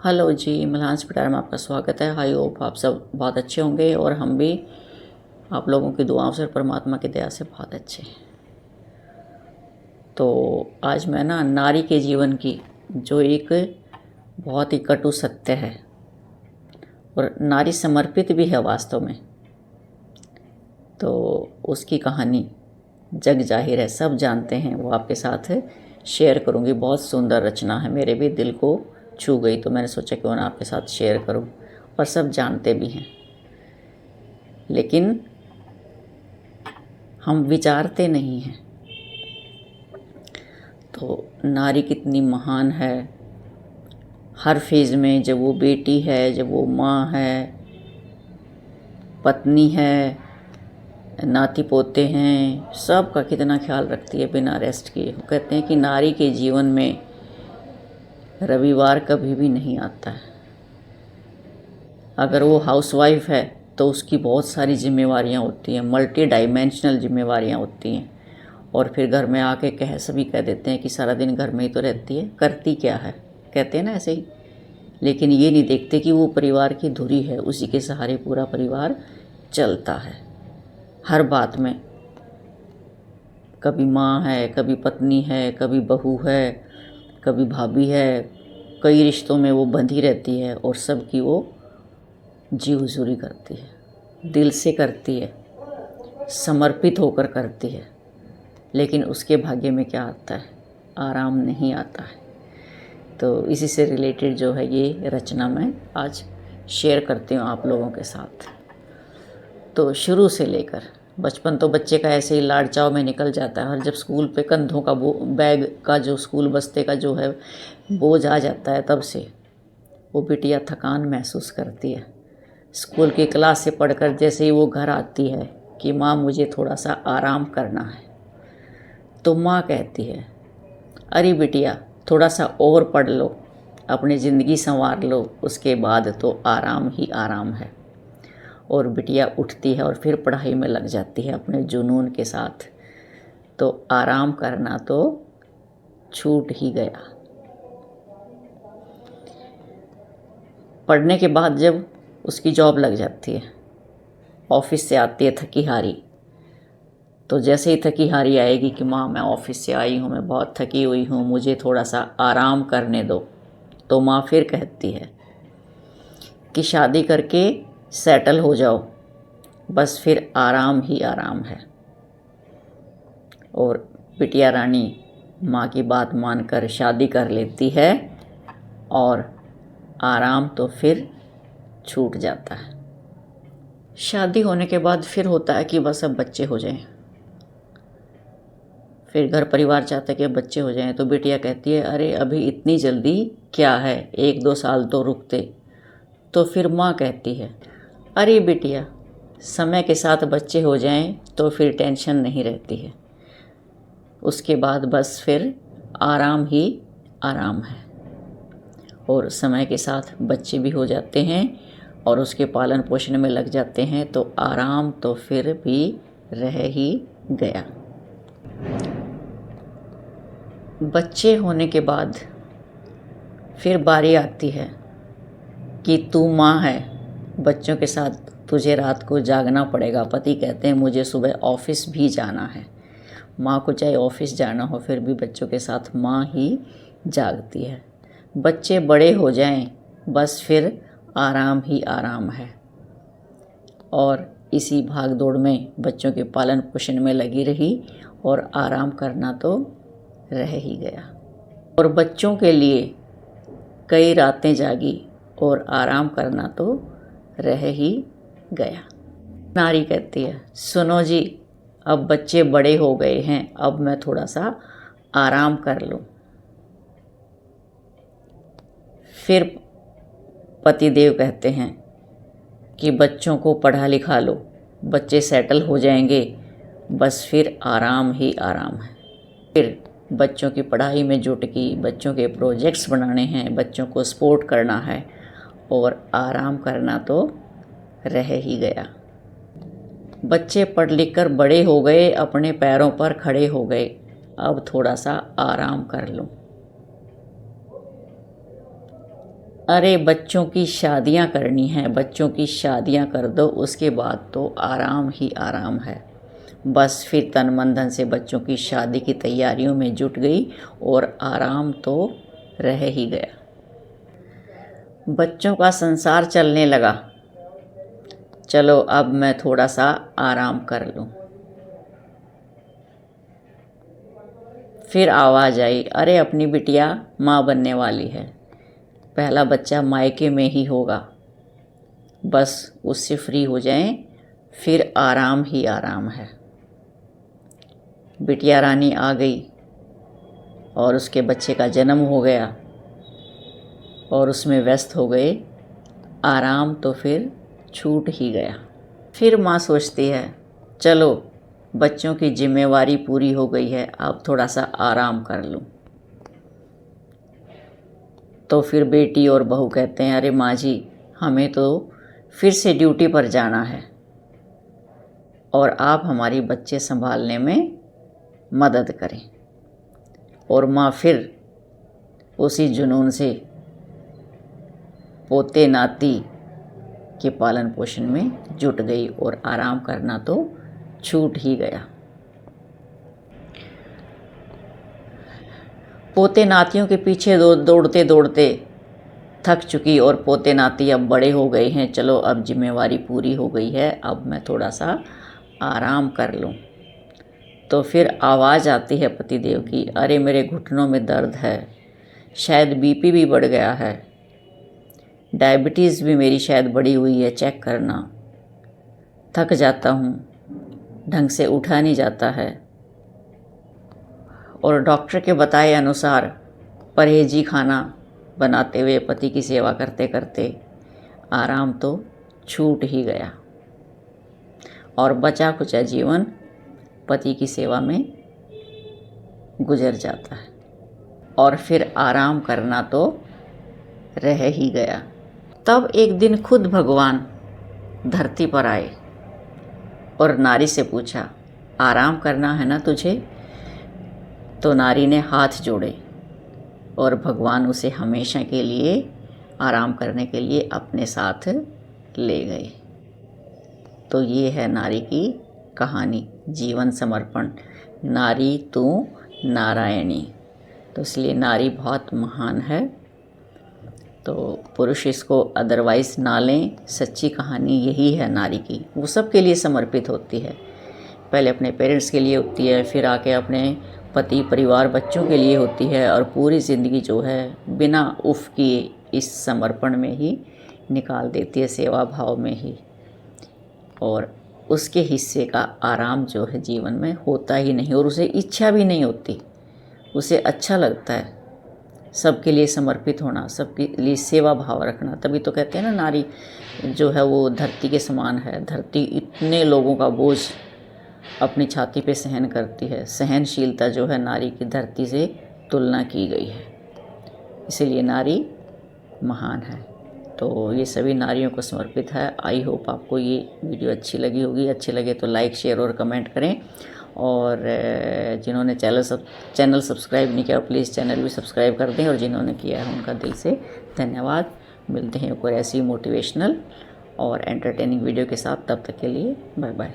Hello जी, मल्हांस पिटारा में आपका स्वागत है। आई होप आप सब बहुत अच्छे होंगे और हम भी आप लोगों की दुआओं से और परमात्मा की दया से बहुत अच्छे हैं। तो आज मैं नारी के जीवन की जो एक बहुत ही कटु सत्य है और नारी समर्पित भी है वास्तव में, तो उसकी कहानी जग जाहिर है, सब जानते हैं, वो आपके साथ शेयर करूँगी। बहुत सुंदर रचना है, मेरे भी दिल को छू गई, तो मैंने सोचा क्यों ना आपके साथ शेयर करूं। और सब जानते भी हैं, लेकिन हम विचारते नहीं हैं। तो नारी कितनी महान है हर फेज़ में, जब वो बेटी है, जब वो माँ है, पत्नी है, नाती पोते हैं, सब का कितना ख्याल रखती है बिना रेस्ट किए। वो कहते हैं कि नारी के जीवन में रविवार कभी भी नहीं आता है। अगर वो हाउसवाइफ है तो उसकी बहुत सारी जिम्मेवारियाँ होती हैं, मल्टी डायमेंशनल जिम्मेवारियाँ होती हैं। और फिर घर में आके सभी कह देते हैं कि सारा दिन घर में ही तो रहती है, करती क्या है, कहते हैं ना ऐसे ही। लेकिन ये नहीं देखते कि वो परिवार की धुरी है, उसी के सहारे पूरा परिवार चलता है हर बात में। कभी माँ है, कभी पत्नी है, कभी बहू है, कभी भाभी है, कई रिश्तों में वो बंधी रहती है और सबकी वो जी हुजूरी करती है, दिल से करती है, समर्पित होकर करती है। लेकिन उसके भाग्य में क्या आता है? आराम नहीं आता है। तो इसी से रिलेटेड जो है ये रचना मैं आज शेयर करती हूँ आप लोगों के साथ। तो शुरू से लेकर बचपन तो बच्चे का ऐसे ही लाड़ चाव में निकल जाता है, और जब स्कूल पे कंधों का बैग का जो स्कूल बस्ते का जो है बोझ आ जाता है, तब से वो बिटिया थकान महसूस करती है। स्कूल की क्लास से पढ़कर जैसे ही वो घर आती है कि माँ मुझे थोड़ा सा आराम करना है, तो माँ कहती है, अरे बिटिया थोड़ा सा और पढ़ लो, अपनी ज़िंदगी संवार लो, उसके बाद तो आराम ही आराम है। और बिटिया उठती है और फिर पढ़ाई में लग जाती है अपने जुनून के साथ। तो आराम करना तो छूट ही गया। पढ़ने के बाद जब उसकी जॉब लग जाती है, ऑफिस से आती है थकी हारी, तो जैसे ही थकी हारी आएगी कि माँ मैं ऑफिस से आई हूँ, मैं बहुत थकी हुई हूँ, मुझे थोड़ा सा आराम करने दो, तो माँ फिर कहती है कि शादी करके सेटल हो जाओ, बस फिर आराम ही आराम है। और बिटिया रानी माँ की बात मानकर शादी कर लेती है और आराम तो फिर छूट जाता है। शादी होने के बाद फिर होता है कि बस अब बच्चे हो जाएं। फिर घर परिवार चाहता है कि अब बच्चे हो जाएं, तो बिटिया कहती है, अरे अभी इतनी जल्दी क्या है, 1-2 साल तो रुकते। तो फिर माँ कहती है, अरे बिटिया समय के साथ बच्चे हो जाएं तो फिर टेंशन नहीं रहती है, उसके बाद बस फिर आराम ही आराम है। और समय के साथ बच्चे भी हो जाते हैं और उसके पालन पोषण में लग जाते हैं, तो आराम तो फिर भी रह ही गया। बच्चे होने के बाद फिर बारी आती है कि तू माँ है, बच्चों के साथ तुझे रात को जागना पड़ेगा। पति कहते हैं मुझे सुबह ऑफिस भी जाना है। माँ को चाहे ऑफिस जाना हो, फिर भी बच्चों के साथ माँ ही जागती है। बच्चे बड़े हो जाएं, बस फिर आराम ही आराम है। और इसी भाग दौड़ में बच्चों के पालन पोषण में लगी रही और आराम करना तो रह ही गया। और बच्चों के लिए कई रातें जागी और आराम करना तो रह ही गया। नारी कहती है, सुनो जी, अब बच्चे बड़े हो गए हैं, अब मैं थोड़ा सा आराम कर लूं। फिर पतिदेव कहते हैं कि बच्चों को पढ़ा लिखा लो, बच्चे सेटल हो जाएंगे, बस फिर आराम ही आराम है। फिर बच्चों की पढ़ाई में जुट गई, बच्चों के प्रोजेक्ट्स बनाने हैं, बच्चों को सपोर्ट करना है, और आराम करना तो रह ही गया। बच्चे पढ़ लिख कर बड़े हो गए, अपने पैरों पर खड़े हो गए, अब थोड़ा सा आराम कर लूं। अरे बच्चों की शादियां करनी हैं, बच्चों की शादियां कर दो, उसके बाद तो आराम ही आराम है। बस फिर तन मन धन से बच्चों की शादी की तैयारियों में जुट गई और आराम तो रह ही गया। बच्चों का संसार चलने लगा, चलो अब मैं थोड़ा सा आराम कर लूं। फिर आवाज़ आई, अरे अपनी बिटिया माँ बनने वाली है, पहला बच्चा मायके में ही होगा, बस उससे फ्री हो जाएं, फिर आराम ही आराम है। बिटिया रानी आ गई और उसके बच्चे का जन्म हो गया और उसमें व्यस्त हो गए, आराम तो फिर छूट ही गया। फिर माँ सोचती है, चलो बच्चों की जिम्मेवारी पूरी हो गई है, अब थोड़ा सा आराम कर लूँ। तो फिर बेटी और बहू कहते हैं, अरे माँ जी, हमें तो फिर से ड्यूटी पर जाना है और आप हमारी बच्चे संभालने में मदद करें। और माँ फिर उसी जुनून से पोते नाती के पालन पोषण में जुट गई और आराम करना तो छूट ही गया। पोते नातियों के पीछे दौड़ते दौड़ते थक चुकी और पोते नाती अब बड़े हो गए हैं, चलो अब जिम्मेवारी पूरी हो गई है, अब मैं थोड़ा सा आराम कर लूँ। तो फिर आवाज़ आती है पतिदेव की, अरे मेरे घुटनों में दर्द है, शायद बीपी भी बढ़ गया है, डायबिटीज़ भी मेरी शायद बढ़ी हुई है, चेक करना। थक जाता हूँ, ढंग से उठा नहीं जाता है और डॉक्टर के बताए अनुसार परहेजी खाना बनाते हुए पति की सेवा करते करते आराम तो छूट ही गया और बचा कुचा जीवन पति की सेवा में गुजर जाता है। और फिर आराम करना तो रह ही गया। तब एक दिन खुद भगवान धरती पर आए और नारी से पूछा, आराम करना है ना तुझे? तो नारी ने हाथ जोड़े और भगवान उसे हमेशा के लिए आराम करने के लिए अपने साथ ले गए। तो ये है नारी की कहानी, जीवन समर्पण, नारी तू नारायणी। तो इसलिए नारी बहुत महान है। तो पुरुष इसको अदरवाइज़ ना लें, सच्ची कहानी यही है नारी की। वो सब के लिए समर्पित होती है, पहले अपने पेरेंट्स के लिए होती है, फिर आके अपने पति परिवार बच्चों के लिए होती है और पूरी ज़िंदगी जो है बिना उफ किए इस समर्पण में ही निकाल देती है, सेवा भाव में ही। और उसके हिस्से का आराम जो है जीवन में होता ही नहीं और उसे इच्छा भी नहीं होती। उसे अच्छा लगता है सबके लिए समर्पित होना, सबके लिए सेवा भाव रखना। तभी तो कहते हैं ना, नारी जो है वो धरती के समान है। धरती इतने लोगों का बोझ अपनी छाती पे सहन करती है। सहनशीलता जो है नारी की धरती से तुलना की गई है, इसीलिए नारी महान है। तो ये सभी नारियों को समर्पित है। आई होप आपको ये वीडियो अच्छी लगी होगी। अच्छी लगे तो लाइक शेयर और कमेंट करें और जिन्होंने चैनल सब्सक्राइब नहीं किया प्लीज़ चैनल भी सब्सक्राइब कर दें और जिन्होंने किया है उनका दिल से धन्यवाद। मिलते हैं कोई ऐसी मोटिवेशनल और एंटरटेनिंग वीडियो के साथ, तब तक के लिए बाय बाय।